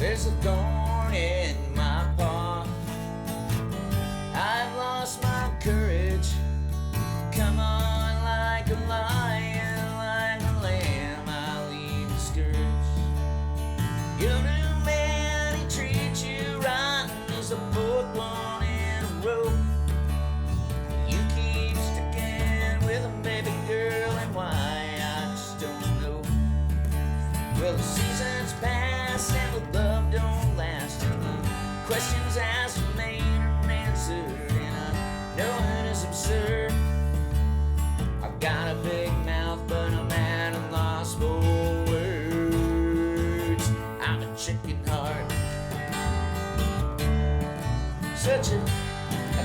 There's a thorn in my paw. I've lost my courage. Come on, like a lion, like a lamb, I leave the scourge. Your new man, he treats you right, and he's the fourth one in a row. You keep sticking with him, baby girl, and why, I just don't know. Well, the seasons pass and the love don't last, and the questions asked remain unanswered, and I know it is absurd. I've got a big mouth, but I'm at a loss for words. I'm a chicken heart, such a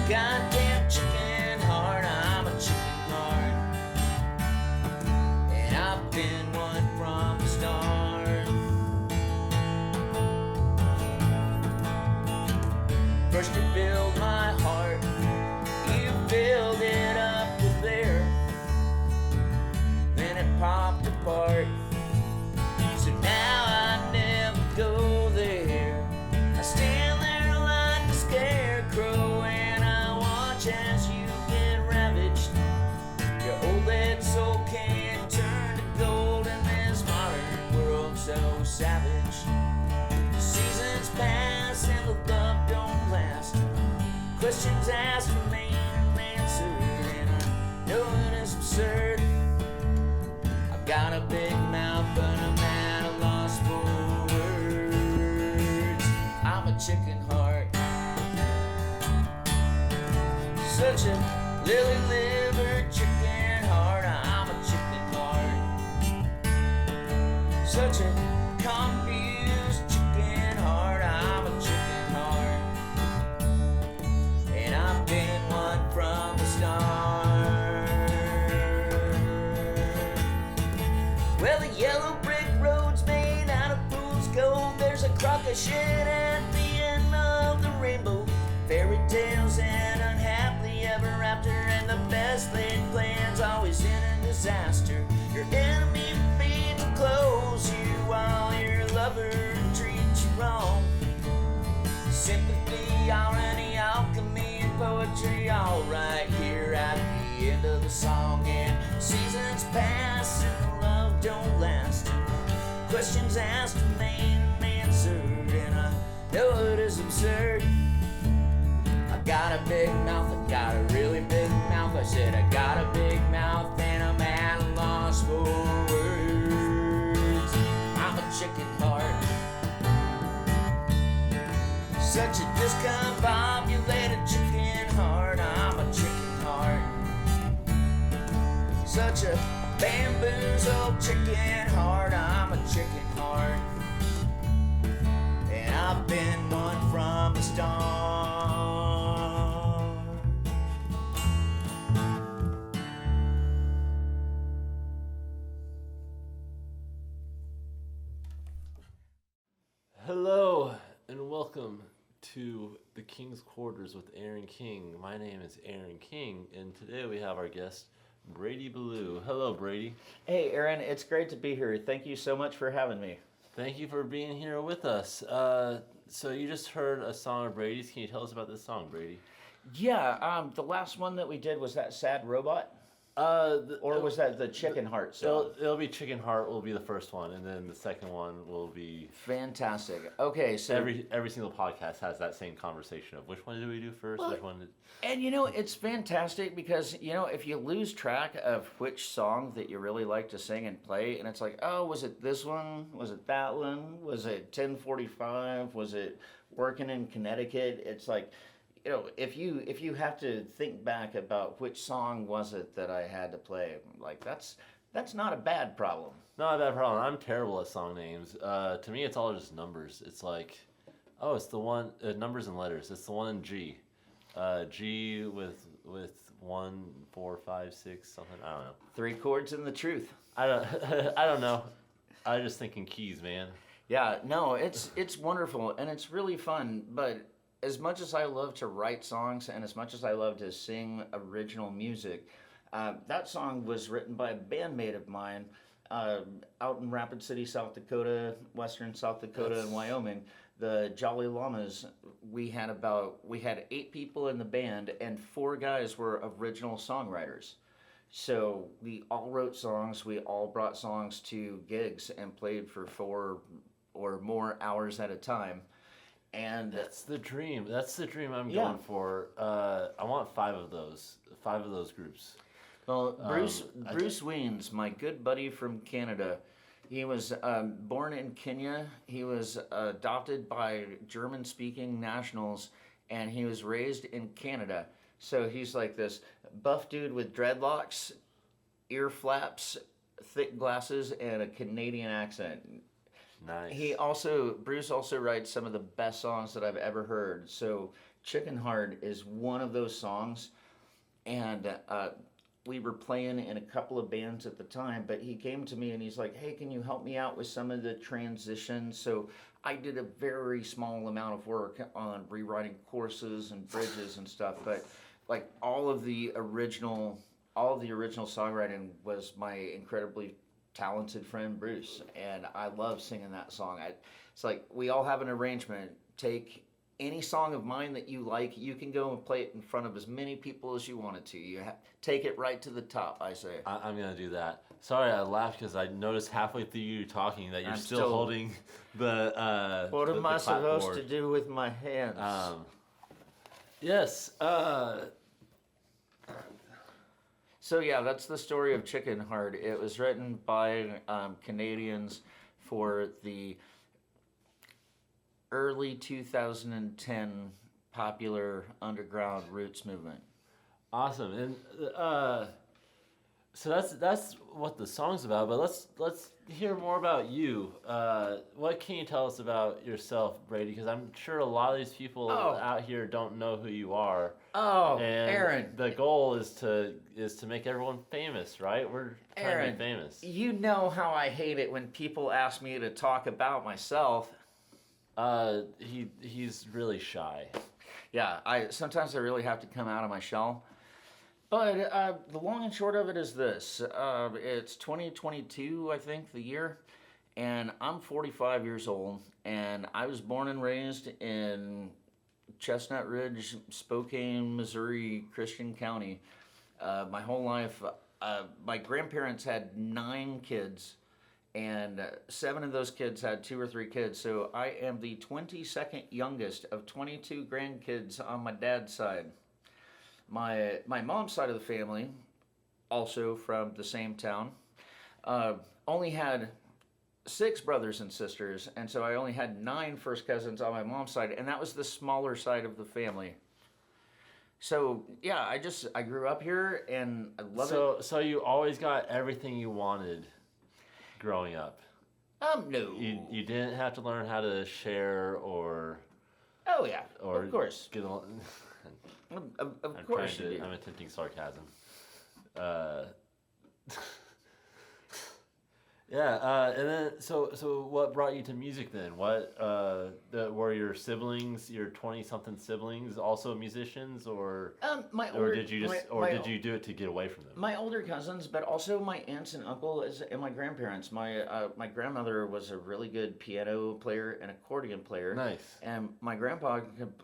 goddamn chicken heart. I'm a chicken heart, and I've been one from the start. First you build my heart, you build it up with air, then it popped apart. So now I never go there. I stand there like a scarecrow, and I watch as you get ravaged. Your old lead soul can't turn to gold in this modern world so savage. The seasons pass and the love don't last. Questions asked remain unanswered, and I know it is absurd. I've got a big mouth, but I'm at a loss for words. I'm a chicken heart, such a lily-livered chicken heart. I'm a chicken heart, such a confused chicken heart. I'm a chicken heart, and I've been one from the start. Well, the yellow brick road's made out of fool's gold. There's a crock of shit at the end of the rainbow. Fairy tales and unhappily ever after, and the best laid plans always in a disaster. Your enemy feeds and clothes you while your lover treats you wrong. Sympathy, irony, alchemy, and poetry, all right here at the end of the song. And seasons pass and the love don't last. Questions asked remain unanswered, and I know it is absurd. I got a big mouth, I got a really big mouth. I said I got a big mouth, and I'm at a loss for words. I'm a chicken heart, such a discombobulated chicken heart. I'm a chicken heart, such a bamboozled chicken heart. I'm a chicken heart, and I've been one from the start. Hello and welcome to the King's Quarters with Aaron King. My name is Aaron King, and today we have our guest Brady Bilyeu. Hello, Brady. Hey, Aaron, it's great to be here. Thank you so much for having me. Thank you for being here with us. So you just heard a song of Brady's. Can you tell us about this song, Brady? Yeah, the last one that we did was that Sad Robot? Or was that the Chicken Heart song? It'll be Chicken Heart will be the first one, and then the second one will be... Fantastic. Okay, so... Every single podcast has that same conversation of which one did we do first, Well, which one did... And you know, it's fantastic because, you know, if you lose track of which song that you really like to sing and play, and it's like, oh, was it this one? Was it that one? Was it 1045? Was it Working in Connecticut? It's like... You know, if you have to think back about which song was it that I had to play, like that's not a bad problem. Not a bad problem. I'm terrible at song names. To me, it's all just numbers. It's like, oh, it's the one numbers and letters. It's the one in G, G with 1, 4, 5, 6 something. I don't know. 3 chords and the truth. I don't know. I just think in keys, man. Yeah, no, it's wonderful and it's really fun, but. As much as I love to write songs and as much as I love to sing original music, that song was written by a bandmate of mine out in Rapid City, South Dakota, western South Dakota, and Wyoming. the Jolly Llamas, we had 8 people in the band, and 4 guys were original songwriters. So we all wrote songs. We all brought songs to gigs and played for 4 or more hours at a time. And That's the dream. That's the dream I'm Yeah. going for. I want 5 of those. 5 of those groups. well, Bruce I Bruce Weens, my good buddy from Canada, he was born in Kenya. He was adopted by German-speaking nationals, and he was raised in Canada. So he's like this buff dude with dreadlocks, ear flaps, thick glasses, and a Canadian accent. Nice. Bruce also writes some of the best songs that I've ever heard. So Chicken Heart is one of those songs, and we were playing in a couple of bands at the time, but he came to me and he's like, hey, can you help me out with some of the transitions? So I did a very small amount of work on rewriting choruses and bridges and stuff, but like all of the original songwriting was my incredibly talented friend Bruce, and I love singing that song. It's like we all have an arrangement. Take any song of mine that you like, you can go and play it in front of as many people as you wanted to. Take it right to the top, I say. I'm going to do that. Sorry, I laughed because I noticed halfway through you talking that you're I'm still still- holding the What am the I supposed clapboard. to do with my hands? Yes. So yeah, that's the story of Chicken Heart. It was written by Canadians for the early 2010 popular underground roots movement. Awesome. And so that's what the song's about. But let's hear more about you. What can you tell us about yourself, Brady? Because I'm sure a lot of these people out here don't know who you are. Oh, And Aaron. the goal is to make everyone famous, right? We're trying to Aaron, be famous. You know how I hate it when people ask me to talk about myself. He's really shy. Yeah, sometimes I really have to come out of my shell. But the long and short of it is this. It's 2022, I think, the year, and I'm 45 years old, and I was born and raised in Chestnut Ridge, Spokane, Missouri, Christian County. My whole life, my grandparents had 9 kids, and 7 of those kids had 2 or 3 kids, so I am the 22nd youngest of 22 grandkids on my dad's side. My mom's side of the family, also from the same town, only had 6 brothers and sisters, and so I only had 9 first cousins on my mom's side, and that was the smaller side of the family. So yeah, I grew up here, and I love it. So you always got everything you wanted growing up. No. You didn't have to learn how to share or Oh yeah, or of course. get along. Of course you do. I'm attempting sarcasm. Yeah, and then so what brought you to music then? What were your siblings, your 20-something siblings, also musicians, or did you do it to get away from them? My older cousins, but also my aunts and uncles and my grandparents. My grandmother was a really good piano player and accordion player. Nice. And my grandpa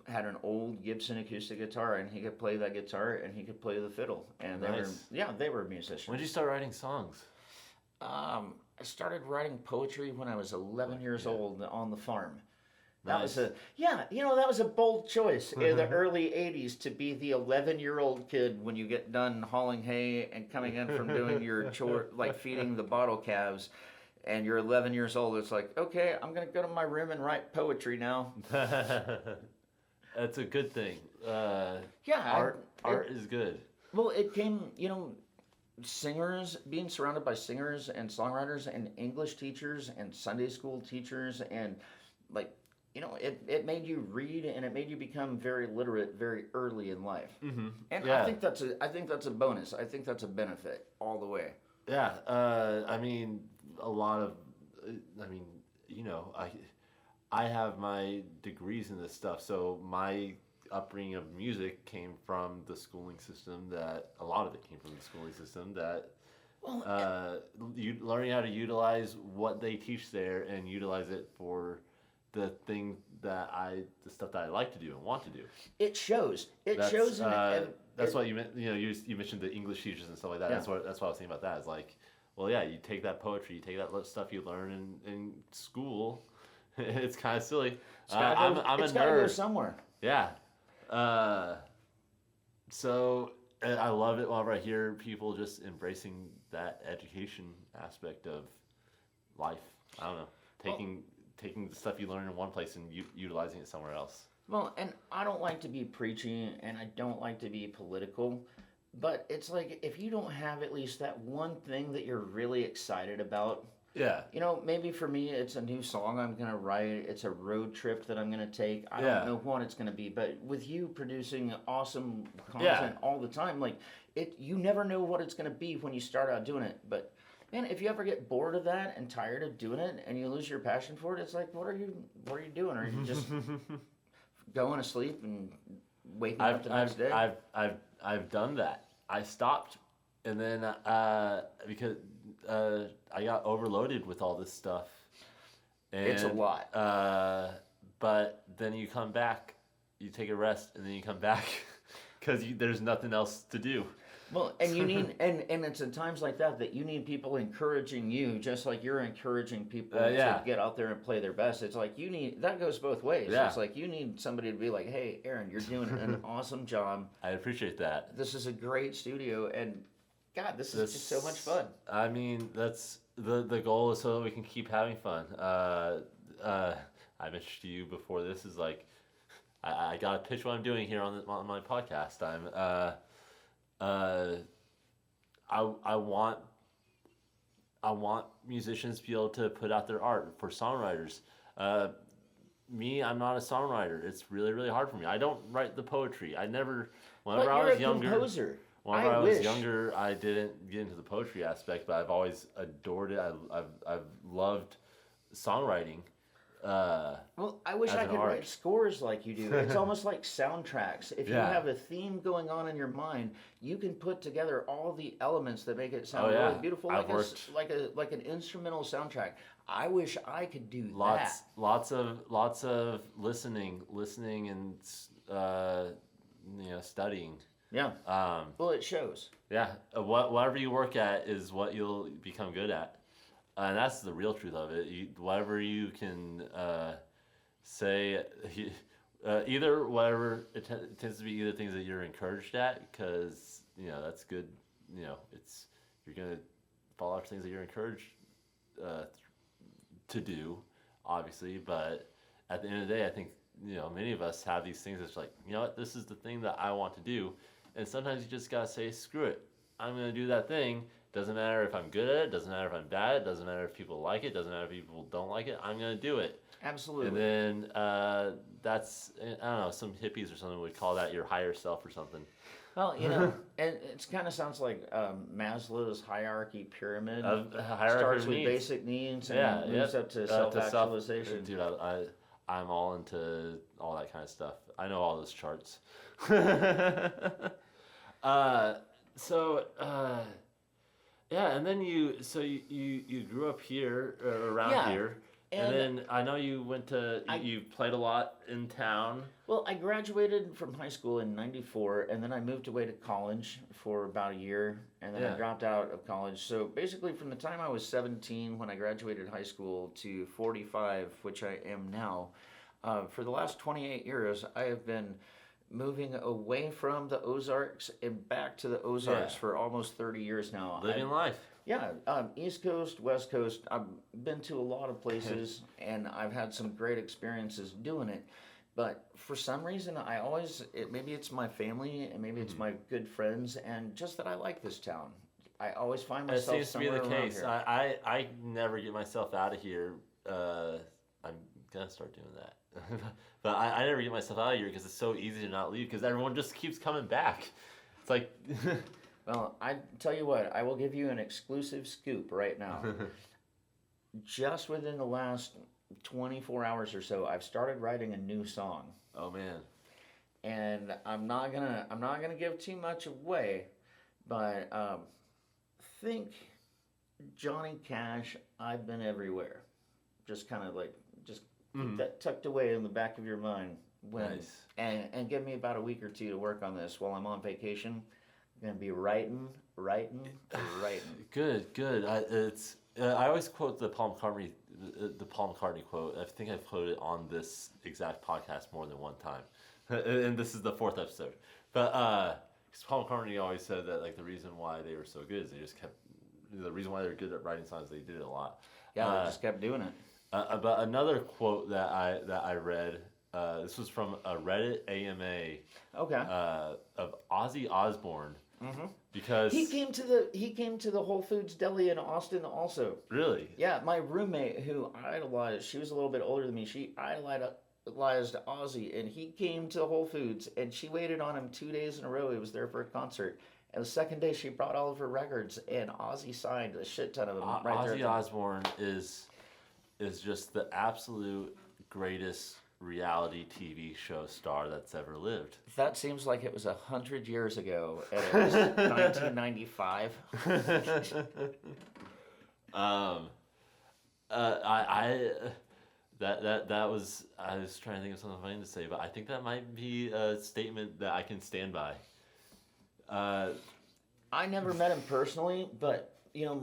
had an old Gibson acoustic guitar, and he could play that guitar, and he could play the fiddle. And they were musicians. When did you start writing songs? I started writing poetry when I was 11 years old on the farm. That Nice. was that was a bold choice in the early 80s to be the 11-year-old kid when you get done hauling hay and coming in from doing your chore, like feeding the bottle calves, and you're 11 years old. It's like, okay, I'm going to go to my room and write poetry now. That's a good thing. Art is good. Well, it came, being surrounded by singers and songwriters and English teachers and Sunday school teachers, and it made you read, and it made you become very literate very early in life. Mm-hmm. And Yeah. I think that's a bonus. I think that's a benefit all the way. Yeah, I mean, I have my degrees in this stuff, so my upbringing of music came from the schooling system a lot of it came from the schooling system learning how to utilize what they teach there and utilize it for the stuff that I like to do and want to do. It shows. It shows. That's why you mentioned the English teachers and stuff like that. Yeah. That's what I was thinking about that. It's like, well, yeah, you take that poetry, you take that stuff you learn in school. It's kind of silly. I'm a It's gotta go nerd. somewhere. Yeah. So I love it whenever I hear people just embracing that education aspect of life. I don't know, taking the stuff you learn in one place and utilizing it somewhere else. Well, and I don't like to be preachy, and I don't like to be political, but it's like if you don't have at least that one thing that you're really excited about. Yeah. You know, maybe for me, it's a new song I'm going to write. It's a road trip that I'm going to take. I Yeah. don't know what it's going to be, but with you producing awesome content all the time, like you never know what it's going to be when you start out doing it. But man, if you ever get bored of that and tired of doing it, and you lose your passion for it, it's like, what are you doing? Are you just going to sleep and waking up the next day? I've done that. I stopped, and then because I got overloaded with all this stuff. And, it's a lot. But then you come back, you take a rest, and then you come back because there's nothing else to do. Well, and you need, and it's at times like that you need people encouraging you, just like you're encouraging people to get out there and play their best. It's like that goes both ways. Yeah. It's like you need somebody to be like, hey, Aaron, you're doing an awesome job. I appreciate that. This is a great studio, and God, this is just so much fun. I mean, that's the goal is so that we can keep having fun. I mentioned to you before this is like, I got to pitch what I'm doing here on my podcast. I want musicians to be able to put out their art for songwriters. Me, I'm not a songwriter. It's really, really hard for me. I don't write the poetry. I never. Whenever I was younger, composer. Whenever I was younger, I didn't get into the poetry aspect, but I've always adored it. I've loved songwriting. Well, I wish I could write scores like you do. It's almost like soundtracks. If you have a theme going on in your mind, you can put together all the elements that make it sound really beautiful, like an instrumental soundtrack. I wish I could do that. Lots of listening, and studying. Yeah. Well, it shows. Yeah. Whatever you work at is what you'll become good at. And that's the real truth of it. Whatever you can say, either whatever it tends to be either things that you're encouraged at, because that's good. You're gonna follow after things that you're encouraged to do, obviously. But at the end of the day, I think many of us have these things that's like, what, this is the thing that I want to do, and sometimes you just gotta say, screw it, I'm gonna do that thing. Doesn't matter if I'm good at it, doesn't matter if I'm bad, it doesn't matter if people like it, doesn't matter if people don't like it, I'm going to do it. Absolutely. And then that's, I don't know, some hippies or something would call that your higher self or something. Well, and it kind of sounds like Maslow's hierarchy pyramid. Starts with basic needs and moves up to self-actualization. Dude, I'm all into all that kind of stuff. I know all those charts. Yeah, and then you grew up here, around here, and then I know you went to, you played a lot in town. Well, I graduated from high school in '94, and then I moved away to college for about a year, and then I dropped out of college. So basically from the time I was 17 when I graduated high school to 45, which I am now, for the last 28 years, I have been moving away from the Ozarks and back to the Ozarks for almost 30 years now. Living life. Yeah, East Coast, West Coast. I've been to a lot of places, and I've had some great experiences doing it. But for some reason, maybe it's my family, and maybe it's my good friends, and just that I like this town. I always find myself somewhere around here. It seems to be the case. I never get myself out of here. I'm gonna start doing that. But I never get myself out of here because it's so easy to not leave because everyone just keeps coming back. It's like... Well, I tell you what, I will give you an exclusive scoop right now. Just within the last 24 hours or so, I've started writing a new song. Oh man. And I'm not gonna give too much away, but think Johnny Cash, I've Been Everywhere. Just kind of like, just Keep that tucked away in the back of your mind. Nice. And give me about a week or two to work on this while I'm on vacation. I'm gonna be writing. Good. I always quote the Paul McCartney quote. I think I've quoted it on this exact podcast more than one time, and this is the 4th episode. But because Paul McCartney always said that like the reason why they were so good is they just kept. The reason why they're good at writing songs, they did it a lot. Yeah, they just kept doing it. But another quote that I read. This was from a Reddit AMA. Okay. Of Ozzy Osbourne. Mm-hmm. Because he came to the Whole Foods deli in Austin also. Really? Yeah, my roommate who idolized, she was a little bit older than me. She idolized Ozzy, and he came to Whole Foods, and she waited on him 2 days in a row. He was there for a concert. And the second day, she brought all of her records, and Ozzy signed a shit ton of them right there. Ozzy Osbourne is just the absolute greatest reality TV show star that's ever lived. That seems like it was 100 years ago, and it was 1995. That was, I was trying to think of something funny to say, but I think that might be a statement that I can stand by. I never met him personally, but you know,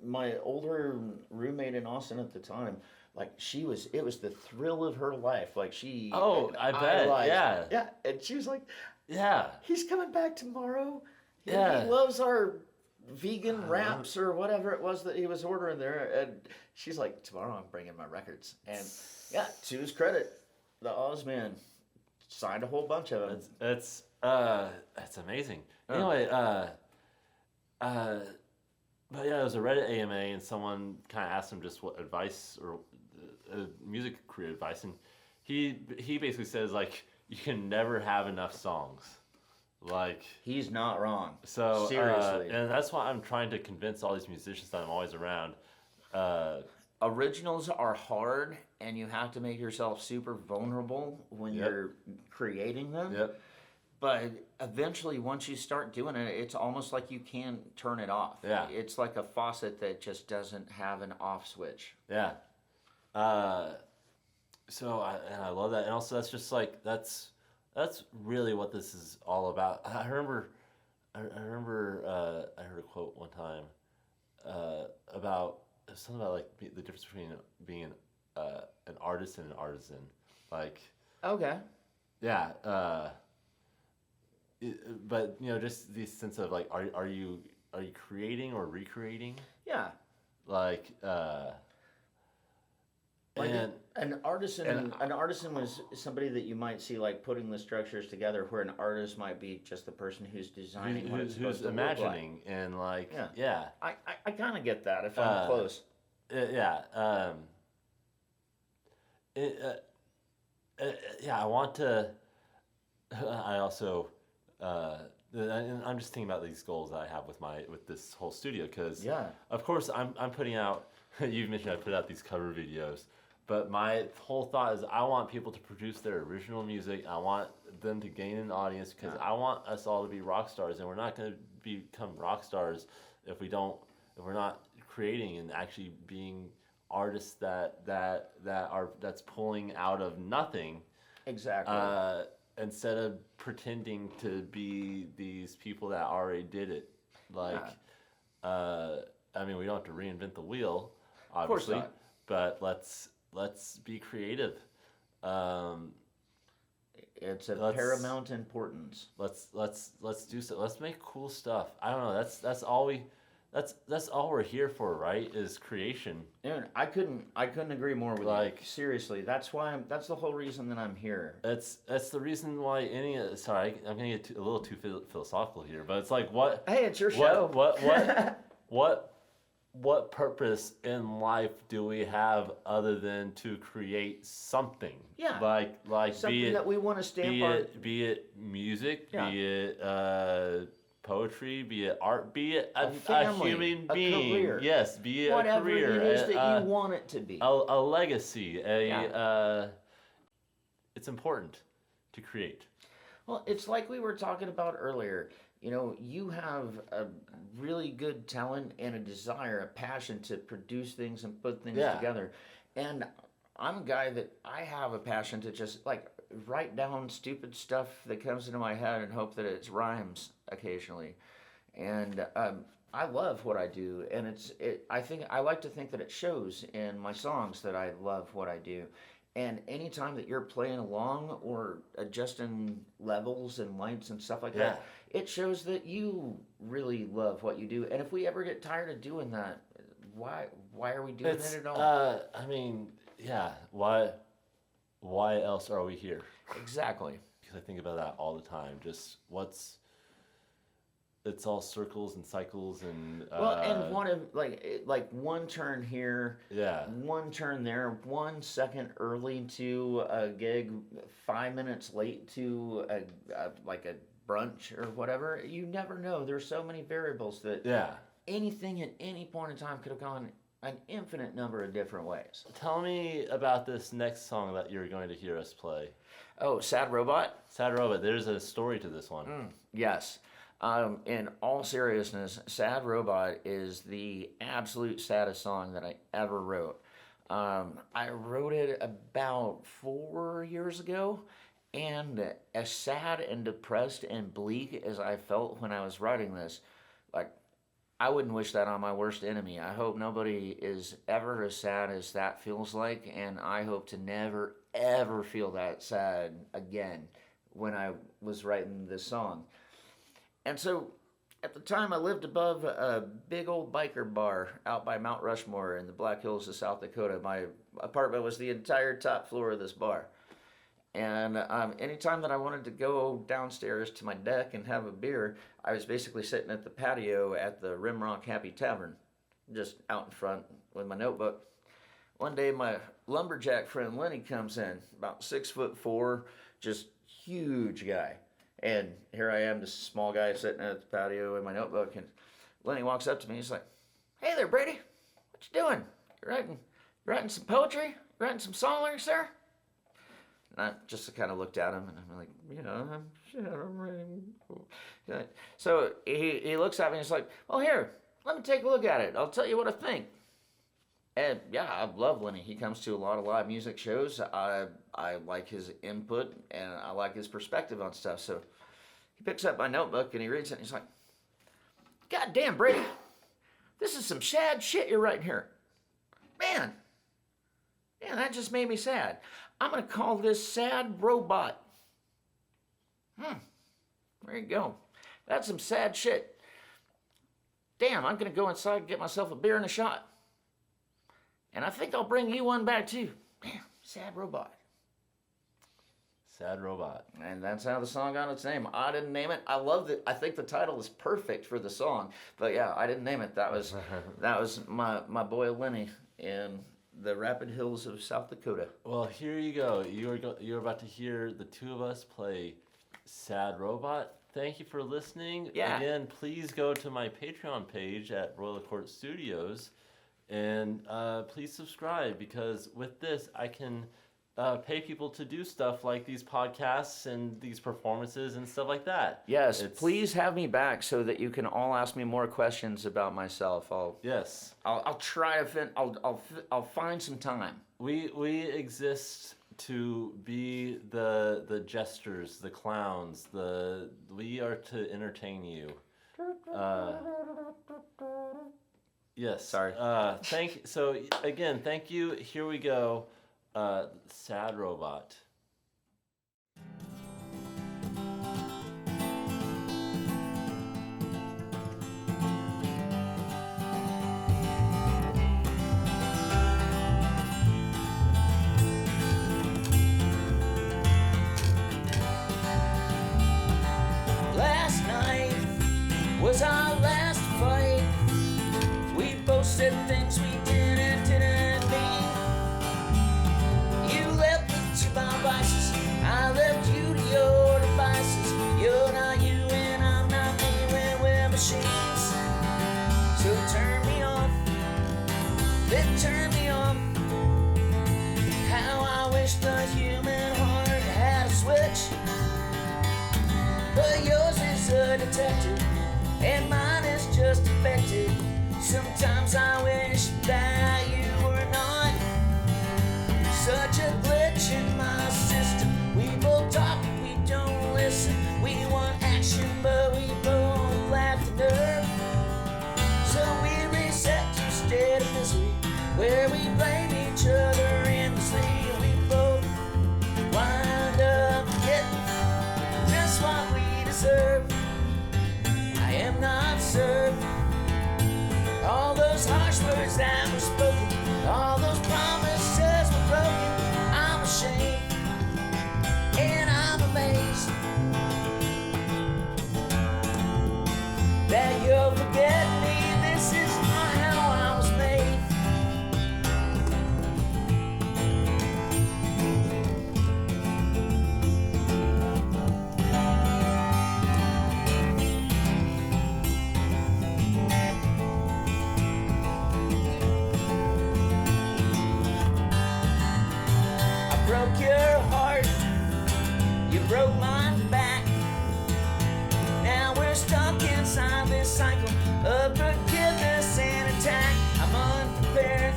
my older roommate in Austin at the time, like it was the thrill of her life. Like she. Oh, I bet. Yeah. Yeah, and she was like, yeah, he's coming back tomorrow. Yeah. He loves our vegan wraps or whatever it was that he was ordering there, and she's like, tomorrow I'm bringing my records. And yeah, to his credit, the Ozman signed a whole bunch of them. That's amazing. Anyway, but yeah, it was a Reddit AMA, and someone kind of asked him just what advice or music career advice, and he basically says like you can never have enough songs. Like he's not wrong. So seriously, and that's why I'm trying to convince all these musicians that I'm always around. Originals are hard, and you have to make yourself super vulnerable when you're creating them. Yep. But eventually, once you start doing it, it's almost like you can't turn it off. Yeah. It's like a faucet that just doesn't have an off switch. Yeah. So I love that, and also that's just like that's really what this is all about. I remember I heard a quote one time about something about like the difference between being an artist and an artisan. Like Okay. yeah. But you know, just the sense of like, are you creating or recreating? Yeah. Like and an artisan was somebody that you might see like putting the structures together, where an artist might be just the person who's designing what it's supposed who's to imagining look like. and like Yeah. I kind of get that if I'm close. Yeah. I want to. I also. And I'm just thinking about these goals that I have with this whole studio, because of course I'm putting out. You've mentioned I put out these cover videos, but my whole thought is I want people to produce their original music. I want them to gain an audience, because I want us all to be rock stars, and we're not going to become rock stars if we're not creating and actually being artists that's pulling out of nothing. Exactly. Instead of pretending to be these people that already did it. Like, I mean, we don't have to reinvent the wheel, obviously, of course not. But let's be creative. It's of paramount importance. Let's do so. Let's make cool stuff. I don't know. That's all we're here for, right? Is creation. Dude, I couldn't agree more with you. Seriously, that's the whole reason that I'm here. That's the reason why sorry, I'm gonna get a little too philosophical here, but it's like what? Hey, it's your show. What purpose in life do we have other than to create something? Yeah. Like something that we want to stamp be it music, be it poetry, be it art, be it a human being. Career. Yes, be it whatever a career. Whatever it is that you want it to be. A legacy. It's important to create. Well, it's like we were talking about earlier. You know, you have a really good talent and a desire, a passion to produce things and put things together. And I'm a guy that I have a passion to just like write down stupid stuff that comes into my head and hope that it rhymes occasionally. And I love what I do, and I like to think that it shows in my songs that I love what I do. And anytime that you're playing along or adjusting levels and lights and stuff like that, it shows that you really love what you do. And if we ever get tired of doing that, why are we doing it at all? I mean, yeah. Why else are we here? Exactly. Because I think about that all the time. Just it's all circles and cycles and. And one of like one turn here, one turn there, 1 second early to a gig, 5 minutes late to like a brunch or whatever. You never know. There's so many variables that anything at any point in time could have gone an infinite number of different ways. Tell me about this next song that you're going to hear us play. Oh, Sad Robot? Sad Robot. There's a story to this one. Yes. In all seriousness, Sad Robot is the absolute saddest song that I ever wrote. I wrote it about 4 years ago, and as sad and depressed and bleak as I felt when I was writing this, like, I wouldn't wish that on my worst enemy. I hope nobody is ever as sad as that feels like, and I hope to never, ever feel that sad again when I was writing this song. And so, at the time, I lived above a big old biker bar out by Mount Rushmore in the Black Hills of South Dakota. My apartment was the entire top floor of this bar. And anytime that I wanted to go downstairs to my deck and have a beer, I was basically sitting at the patio at the Rimrock Happy Tavern, just out in front with my notebook. One day, my lumberjack friend Lenny comes in, about 6'4", just huge guy. And here I am, this small guy sitting at the patio with my notebook, and Lenny walks up to me. He's like, "Hey there, Brady. What you doing? You writing some poetry? You writing some song lyrics there?" And I just kind of looked at him, and I'm like, I'm writing. So he looks at me, and he's like, "Well, here, let me take a look at it. I'll tell you what I think." And yeah, I love Lenny. He comes to a lot of live music shows. I like his input, and I like his perspective on stuff. So he picks up my notebook, and he reads it, and he's like, "God damn, Brady, this is some sad shit you're writing here. Man, that just made me sad. I'm going to call this Sad Robot." There you go. That's some sad shit. Damn, I'm going to go inside and get myself a beer and a shot. And I think I'll bring you one back too. Man, Sad Robot. Sad Robot. And that's how the song got its name. I didn't name it. I love it. I think the title is perfect for the song. But yeah, I didn't name it. That was my boy Lenny in the Rapid Hills of South Dakota. Well, here you go. You're about to hear the two of us play Sad Robot. Thank you for listening. Yeah. Again, please go to my Patreon page at Royal Court Studios. And please subscribe, because with this, I can pay people to do stuff like these podcasts and these performances and stuff like that. Yes, please have me back so that you can all ask me more questions about myself. I'll try to I'll find some time. We exist to be the jesters, the clowns. We are to entertain you. Yes. Sorry. So again, thank you. Here we go. Sad Robot. Last night was our last fight. We both said things we didn't mean. You left me to my vices, I left you to your devices. You're not you and I'm not me when we're machines. So turn me on, then turn me on. How I wish the human heart had a switch, but yours is undetected and mine is just affected. Sometimes I wish that you were not such a glitch in my system. We both talk, we don't listen. We want action, but we both lack the nerve. So we reset to a state of misery, where we blame each other endlessly. We both wind up getting just what we deserve. I am not served. All those harsh words that were spoken, all those promises were broken. I'm ashamed and I'm amazed that you'll forget me. This is not how I was made. Broke your heart, you broke mine back. Now we're stuck inside this cycle of forgiveness and attack. I'm unprepared,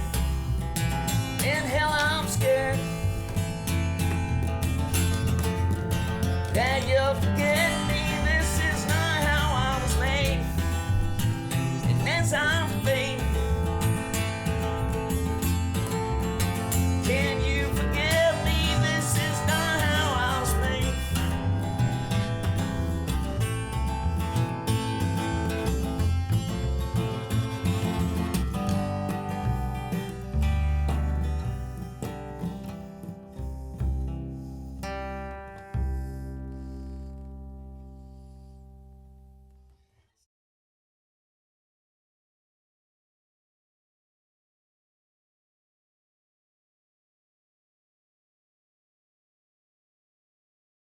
and hell I'm scared that you'll forget